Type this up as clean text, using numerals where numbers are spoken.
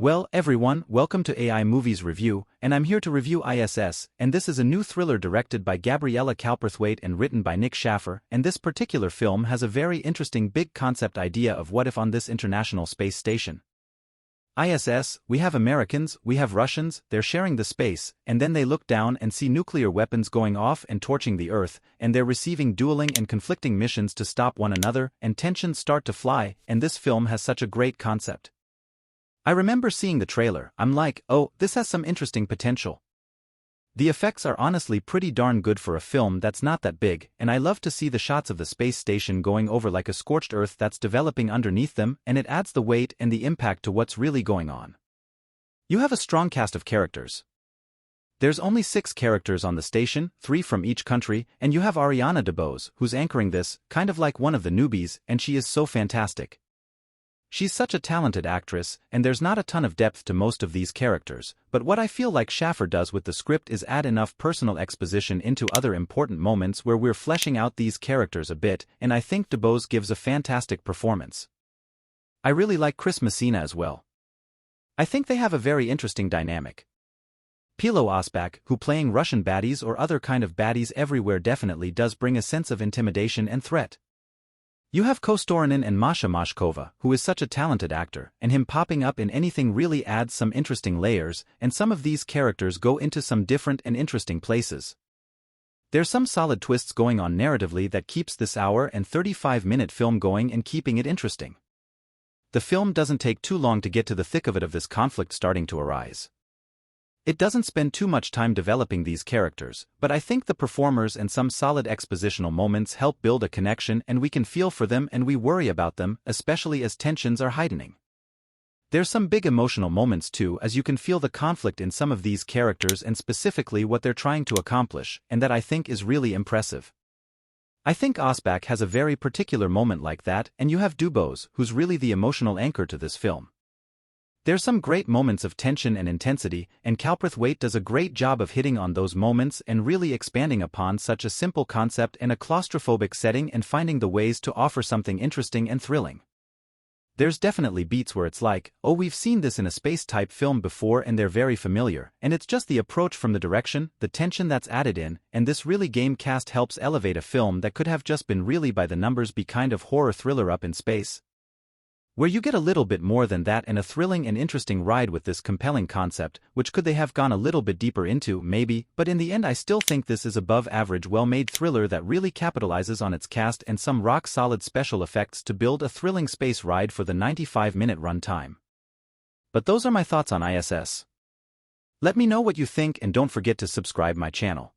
Well, everyone, welcome to AI Movies Review, and I'm here to review ISS, and this is a new thriller directed by Gabriela Cowperthwaite and written by Shafir, and this particular film has a very interesting big concept idea of what if on this international space station. ISS, we have Americans, we have Russians, they're sharing the space, and then they look down and see nuclear weapons going off and torching the Earth, and they're receiving dueling and conflicting missions to stop one another, and tensions start to fly, and this film has such a great concept. I remember seeing the trailer, I'm like, oh, this has some interesting potential. The effects are honestly pretty darn good for a film that's not that big, and I love to see the shots of the space station going over like a scorched earth that's developing underneath them, and it adds the weight and the impact to what's really going on. You have a strong cast of characters. There's only 6 characters on the station, 3 from each country, and you have Ariana DeBose, who's anchoring this, kind of like one of the newbies, and she is so fantastic. She's such a talented actress, and there's not a ton of depth to most of these characters, but what I feel like Shafir does with the script is add enough personal exposition into other important moments where we're fleshing out these characters a bit, and I think DeBose gives a fantastic performance. I really like Messina as well. I think they have a very interesting dynamic. Pilo Osbak, who playing Russian baddies or other kind of baddies everywhere definitely does bring a sense of intimidation and threat. You have Kostoranin and Masha Mashkova, who is such a talented actor, and him popping up in anything really adds some interesting layers, and some of these characters go into some different and interesting places. There's some solid twists going on narratively that keeps this hour and 35-minute film going and keeping it interesting. The film doesn't take too long to get to the thick of it of this conflict starting to arise. It doesn't spend too much time developing these characters, but I think the performers and some solid expositional moments help build a connection and we can feel for them and we worry about them, especially as tensions are heightening. There's some big emotional moments too, as you can feel the conflict in some of these characters and specifically what they're trying to accomplish, and that I think is really impressive. I think Osbak has a very particular moment like that, and you have DeBose, who's really the emotional anchor to this film. There's some great moments of tension and intensity, and Cowperthwaite does a great job of hitting on those moments and really expanding upon such a simple concept and a claustrophobic setting and finding the ways to offer something interesting and thrilling. There's definitely beats where it's like, oh, we've seen this in a space-type film before and they're very familiar, and it's just the approach from the direction, the tension that's added in, and this really game cast helps elevate a film that could have just been really by the numbers be kind of horror thriller up in space. Where you get a little bit more than that and a thrilling and interesting ride with this compelling concept, which could they have gone a little bit deeper into, maybe, but in the end I still think this is above average well-made thriller that really capitalizes on its cast and some rock-solid special effects to build a thrilling space ride for the 95-minute runtime. But those are my thoughts on ISS. Let me know what you think and don't forget to subscribe my channel.